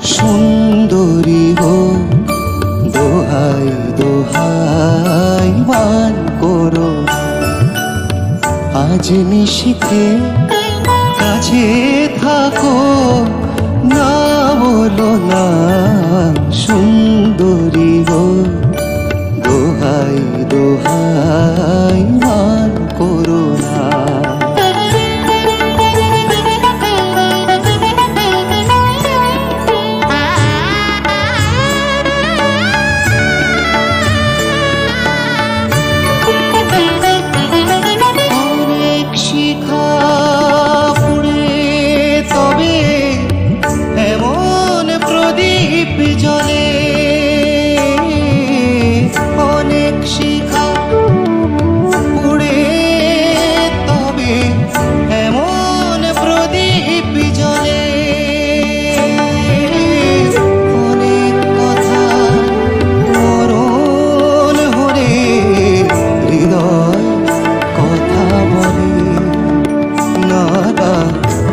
সুন্দরী গো দোহাই দোহাই মান করো আজ নিশীথে কাছে থাকো না বলো না সুন্দরী গো দোহাই দোহাই মান করো না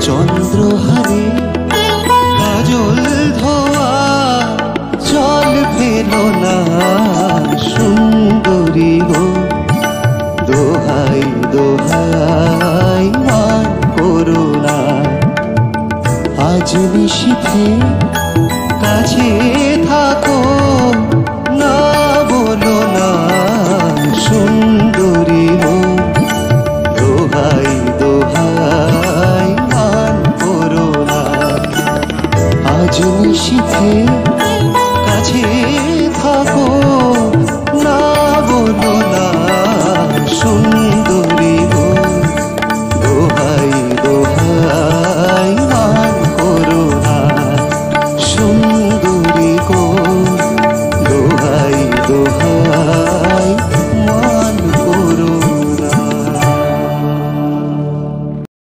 চন্দ্রহারে কাজল ধোয়া জল ফেলো না সুন্দরী গো দোহাই দোহাই মান করো না আজ নিশীথে কাছে থাকো না বলো না সুন্দরী গো দোহাই দোহাই আজ নিশীথে কাছে থাকো